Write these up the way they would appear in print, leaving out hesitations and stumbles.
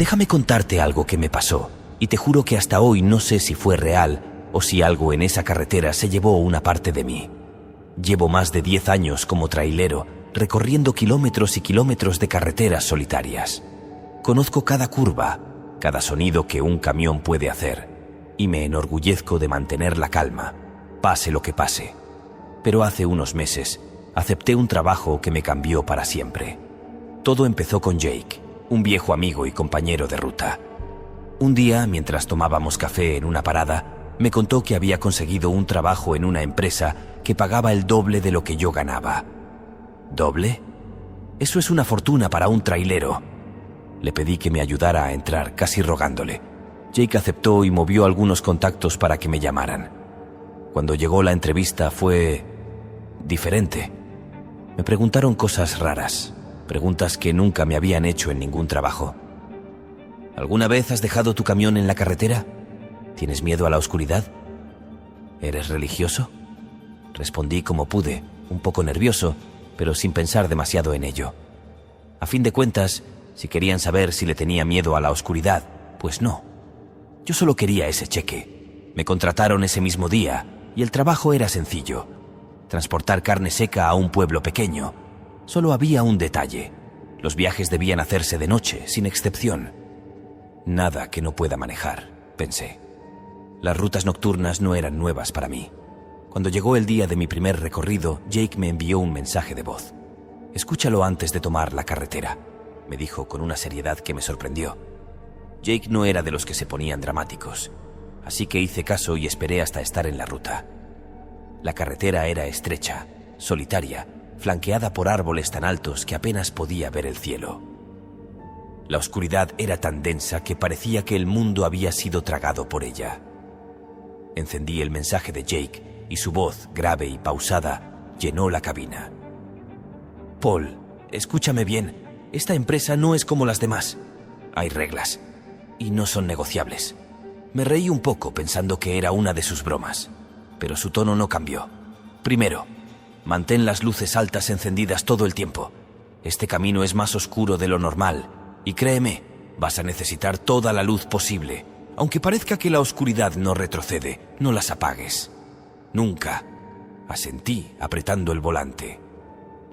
Déjame contarte algo que me pasó, y te juro que hasta hoy no sé si fue real o si algo en esa carretera se llevó una parte de mí. Llevo más de 10 años como trailero, recorriendo kilómetros y kilómetros de carreteras solitarias. Conozco cada curva, cada sonido que un camión puede hacer, y me enorgullezco de mantener la calma, pase lo que pase. Pero hace unos meses acepté un trabajo que me cambió para siempre. Todo empezó con Jake, un viejo amigo y compañero de ruta. Un día, mientras tomábamos café en una parada, me contó que había conseguido un trabajo en una empresa que pagaba el doble de lo que yo ganaba. ¿Doble? Eso es una fortuna para un trailero. Le pedí que me ayudara a entrar, casi rogándole. Jake aceptó y movió algunos contactos para que me llamaran. Cuando llegó la entrevista fue diferente. Me preguntaron cosas raras, preguntas que nunca me habían hecho en ningún trabajo. ¿Alguna vez has dejado tu camión en la carretera? ¿Tienes miedo a la oscuridad? ¿Eres religioso? Respondí como pude, un poco nervioso, pero sin pensar demasiado en ello. A fin de cuentas, si querían saber si le tenía miedo a la oscuridad, pues no. Yo solo quería ese cheque. Me contrataron ese mismo día y el trabajo era sencillo. Transportar carne seca a un pueblo pequeño. Solo había un detalle. Los viajes debían hacerse de noche, sin excepción. Nada que no pueda manejar, pensé. Las rutas nocturnas no eran nuevas para mí. Cuando llegó el día de mi primer recorrido, Jake me envió un mensaje de voz. «Escúchalo antes de tomar la carretera», me dijo con una seriedad que me sorprendió. Jake no era de los que se ponían dramáticos, así que hice caso y esperé hasta estar en la ruta. La carretera era estrecha, solitaria, flanqueada por árboles tan altos que apenas podía ver el cielo. La oscuridad era tan densa que parecía que el mundo había sido tragado por ella. Encendí el mensaje de Jake y su voz, grave y pausada, llenó la cabina. «Paul, escúchame bien, esta empresa no es como las demás. Hay reglas, y no son negociables». Me reí un poco pensando que era una de sus bromas, pero su tono no cambió. «Primero, mantén las luces altas encendidas todo el tiempo. Este camino es más oscuro de lo normal, y créeme, vas a necesitar toda la luz posible. Aunque parezca que la oscuridad no retrocede, no las apagues. Nunca», asentí apretando el volante.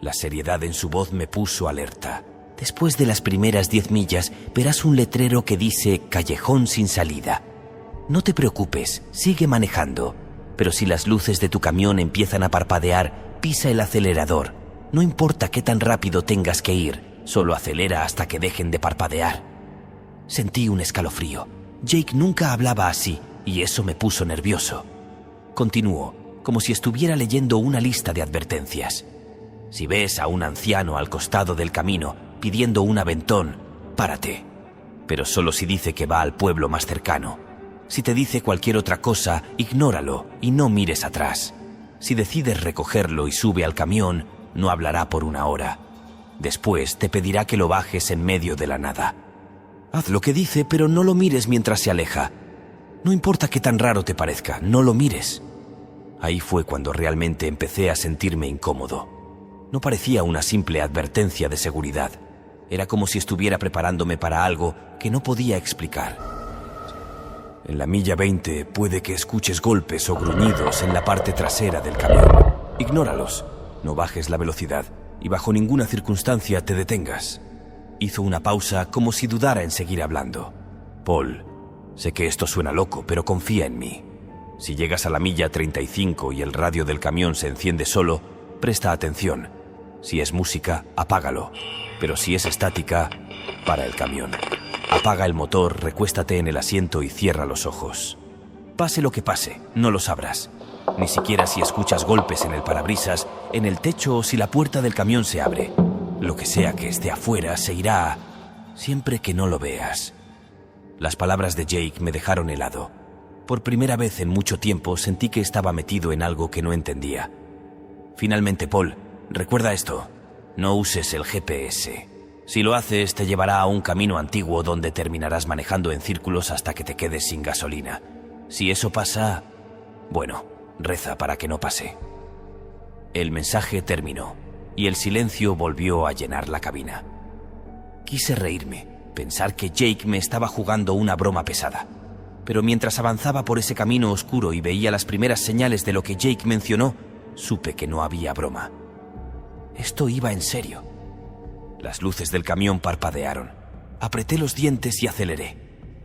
La seriedad en su voz me puso alerta. «Después de las primeras 10 millas, verás un letrero que dice Callejón sin salida. No te preocupes, sigue manejando. Pero si las luces de tu camión empiezan a parpadear, pisa el acelerador. No importa qué tan rápido tengas que ir, solo acelera hasta que dejen de parpadear». Sentí un escalofrío. Jake nunca hablaba así, y eso me puso nervioso. Continuó, como si estuviera leyendo una lista de advertencias. «Si ves a un anciano al costado del camino pidiendo un aventón, párate. Pero solo si dice que va al pueblo más cercano. Si te dice cualquier otra cosa, ignóralo y no mires atrás. Si decides recogerlo y sube al camión, no hablará por 1 hora. Después te pedirá que lo bajes en medio de la nada. Haz lo que dice, pero no lo mires mientras se aleja. No importa qué tan raro te parezca, no lo mires». Ahí fue cuando realmente empecé a sentirme incómodo. No parecía una simple advertencia de seguridad. Era como si estuviera preparándome para algo que no podía explicar. «En la milla 20 puede que escuches golpes o gruñidos en la parte trasera del camión. Ignóralos, no bajes la velocidad y bajo ninguna circunstancia te detengas». Hizo una pausa como si dudara en seguir hablando. «Paul, sé que esto suena loco, pero confía en mí. Si llegas a la milla 35 y el radio del camión se enciende solo, presta atención. Si es música, apágalo. Pero si es estática, para el camión. Apaga el motor, recuéstate en el asiento y cierra los ojos. Pase lo que pase, no lo sabrás. Ni siquiera si escuchas golpes en el parabrisas, en el techo o si la puerta del camión se abre. Lo que sea que esté afuera se irá, siempre que no lo veas». Las palabras de Jake me dejaron helado. Por primera vez en mucho tiempo sentí que estaba metido en algo que no entendía. «Finalmente, Paul, recuerda esto. No uses el GPS. Si lo haces, te llevará a un camino antiguo donde terminarás manejando en círculos hasta que te quedes sin gasolina. Si eso pasa, bueno, reza para que no pase». El mensaje terminó y el silencio volvió a llenar la cabina. Quise reírme, pensar que Jake me estaba jugando una broma pesada. Pero mientras avanzaba por ese camino oscuro y veía las primeras señales de lo que Jake mencionó, supe que no había broma. Esto iba en serio. Las luces del camión parpadearon. Apreté los dientes y aceleré.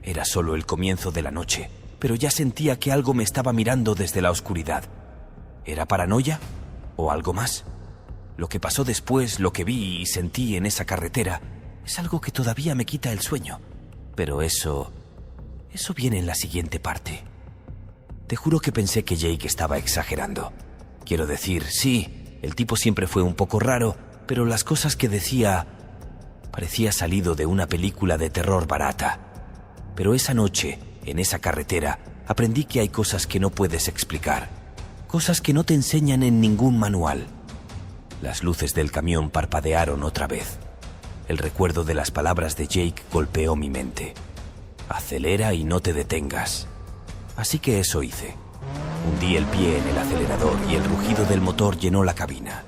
Era solo el comienzo de la noche, pero ya sentía que algo me estaba mirando desde la oscuridad. ¿Era paranoia o algo más? Lo que pasó después, lo que vi y sentí en esa carretera, es algo que todavía me quita el sueño. Pero eso viene en la siguiente parte. Te juro que pensé que Jake estaba exagerando. Quiero decir, sí, el tipo siempre fue un poco raro, pero las cosas que decía parecía salido de una película de terror barata. Pero esa noche, en esa carretera, aprendí que hay cosas que no puedes explicar, cosas que no te enseñan en ningún manual. Las luces del camión parpadearon otra vez. El recuerdo de las palabras de Jake golpeó mi mente. Acelera y no te detengas. Así que eso hice. Hundí el pie en el acelerador y el rugido del motor llenó la cabina.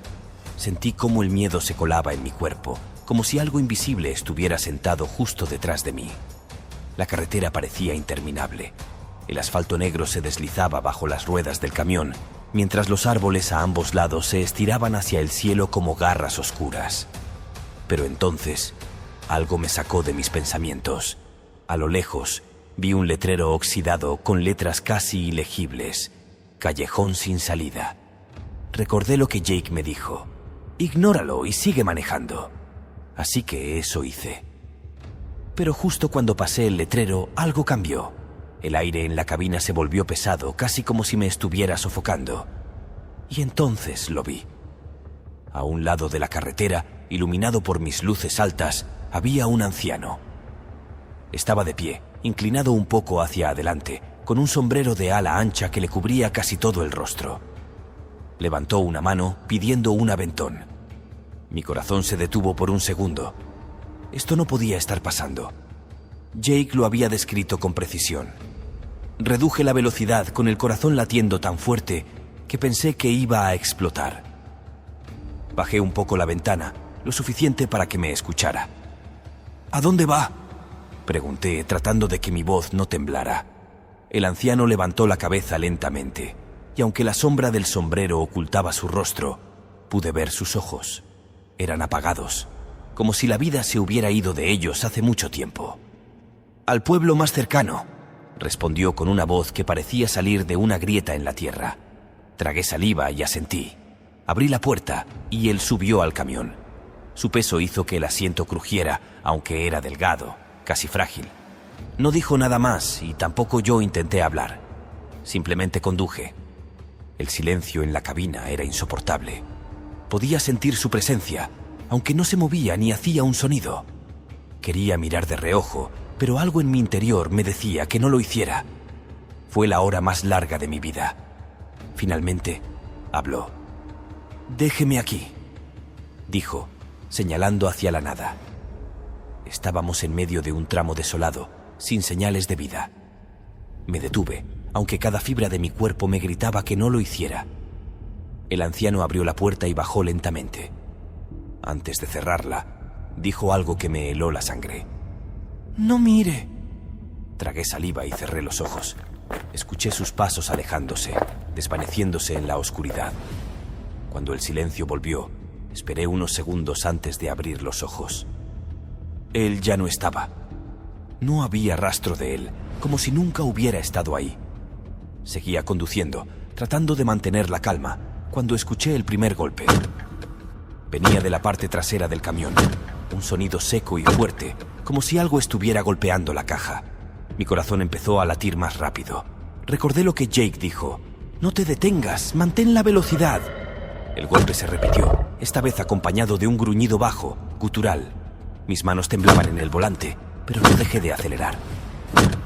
Sentí cómo el miedo se colaba en mi cuerpo, como si algo invisible estuviera sentado justo detrás de mí. La carretera parecía interminable. El asfalto negro se deslizaba bajo las ruedas del camión, mientras los árboles a ambos lados se estiraban hacia el cielo como garras oscuras. Pero entonces, algo me sacó de mis pensamientos. A lo lejos, vi un letrero oxidado con letras casi ilegibles. Callejón sin salida. Recordé lo que Jake me dijo. Ignóralo y sigue manejando. Así que eso hice. Pero justo cuando pasé el letrero, algo cambió. El aire en la cabina se volvió pesado, casi como si me estuviera sofocando. Y entonces lo vi. A un lado de la carretera, iluminado por mis luces altas, había un anciano. Estaba de pie, inclinado un poco hacia adelante, con un sombrero de ala ancha que le cubría casi todo el rostro. Levantó una mano pidiendo un aventón. Mi corazón se detuvo por un segundo. Esto no podía estar pasando. Jake lo había descrito con precisión. Reduje la velocidad con el corazón latiendo tan fuerte que pensé que iba a explotar. Bajé un poco la ventana, lo suficiente para que me escuchara. ¿A dónde va?, pregunté, tratando de que mi voz no temblara. El anciano levantó la cabeza lentamente, y aunque la sombra del sombrero ocultaba su rostro, pude ver sus ojos. Eran apagados, como si la vida se hubiera ido de ellos hace mucho tiempo. «Al pueblo más cercano», respondió con una voz que parecía salir de una grieta en la tierra. Tragué saliva y asentí. Abrí la puerta y él subió al camión. Su peso hizo que el asiento crujiera, aunque era delgado, casi frágil. No dijo nada más y tampoco yo intenté hablar. Simplemente conduje. El silencio en la cabina era insoportable. Podía sentir su presencia, aunque no se movía ni hacía un sonido. Quería mirar de reojo, pero algo en mi interior me decía que no lo hiciera. Fue la hora más larga de mi vida. Finalmente, habló. «Déjeme aquí», dijo, señalando hacia la nada. Estábamos en medio de un tramo desolado, sin señales de vida. Me detuve, aunque cada fibra de mi cuerpo me gritaba que no lo hiciera. El anciano abrió la puerta y bajó lentamente. Antes de cerrarla, dijo algo que me heló la sangre. «No mire». Tragué saliva y cerré los ojos. Escuché sus pasos alejándose, desvaneciéndose en la oscuridad. Cuando el silencio volvió, esperé unos segundos antes de abrir los ojos. Él ya no estaba. No había rastro de él, como si nunca hubiera estado ahí. Seguía conduciendo, tratando de mantener la calma, cuando escuché el primer golpe. Venía de la parte trasera del camión, un sonido seco y fuerte, como si algo estuviera golpeando la caja. Mi corazón empezó a latir más rápido. Recordé lo que Jake dijo. «No te detengas, mantén la velocidad». El golpe se repitió, esta vez acompañado de un gruñido bajo, gutural. Mis manos temblaban en el volante, pero no dejé de acelerar.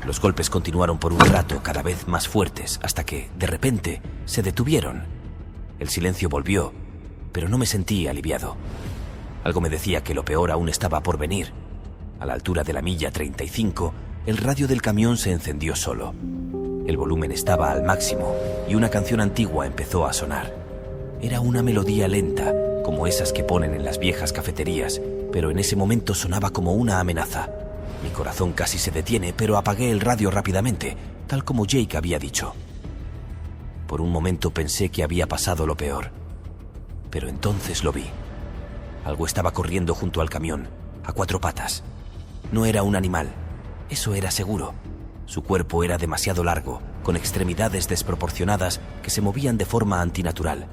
Los golpes continuaron por un rato, cada vez más fuertes, hasta que, de repente, se detuvieron. El silencio volvió, pero no me sentí aliviado. Algo me decía que lo peor aún estaba por venir. A la altura de la milla 35, el radio del camión se encendió solo. El volumen estaba al máximo y una canción antigua empezó a sonar. Era una melodía lenta, como esas que ponen en las viejas cafeterías, pero en ese momento sonaba como una amenaza. Mi corazón casi se detiene, pero apagué el radio rápidamente, tal como Jake había dicho. Por un momento pensé que había pasado lo peor, pero entonces lo vi. Algo estaba corriendo junto al camión, a 4 patas. No era un animal, eso era seguro. Su cuerpo era demasiado largo, con extremidades desproporcionadas que se movían de forma antinatural.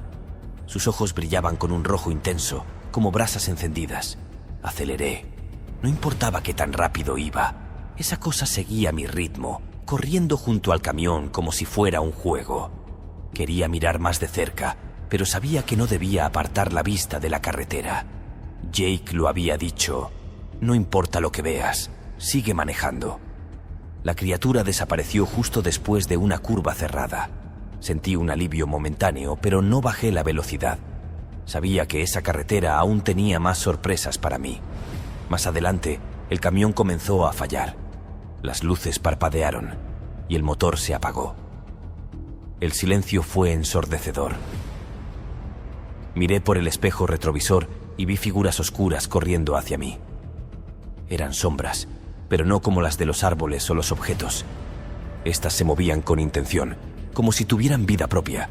Sus ojos brillaban con un rojo intenso, como brasas encendidas. Aceleré. No importaba qué tan rápido iba. Esa cosa seguía mi ritmo, corriendo junto al camión como si fuera un juego. Quería mirar más de cerca, pero sabía que no debía apartar la vista de la carretera. Jake lo había dicho: no importa lo que veas, sigue manejando. La criatura desapareció justo después de una curva cerrada. Sentí un alivio momentáneo, pero no bajé la velocidad. Sabía que esa carretera aún tenía más sorpresas para mí. Más adelante, el camión comenzó a fallar. Las luces parpadearon y el motor se apagó. El silencio fue ensordecedor. Miré por el espejo retrovisor y vi figuras oscuras corriendo hacia mí. Eran sombras, pero no como las de los árboles o los objetos. Estas se movían con intención, como si tuvieran vida propia.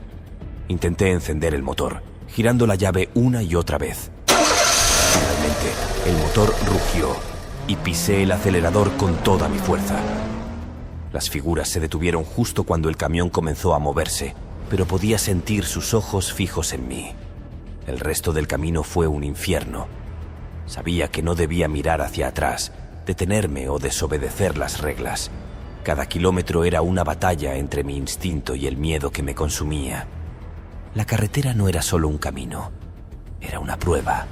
Intenté encender el motor, girando la llave una y otra vez. Finalmente, el motor rugió y pisé el acelerador con toda mi fuerza. Las figuras se detuvieron justo cuando el camión comenzó a moverse, pero podía sentir sus ojos fijos en mí. El resto del camino fue un infierno. Sabía que no debía mirar hacia atrás, detenerme o desobedecer las reglas. Cada kilómetro era una batalla entre mi instinto y el miedo que me consumía. La carretera no era solo un camino, era una prueba,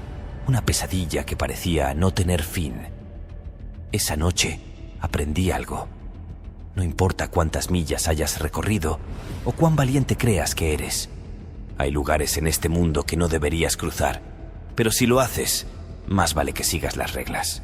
una pesadilla que parecía no tener fin. Esa noche aprendí algo. No importa cuántas millas hayas recorrido o cuán valiente creas que eres. Hay lugares en este mundo que no deberías cruzar, pero si lo haces, más vale que sigas las reglas.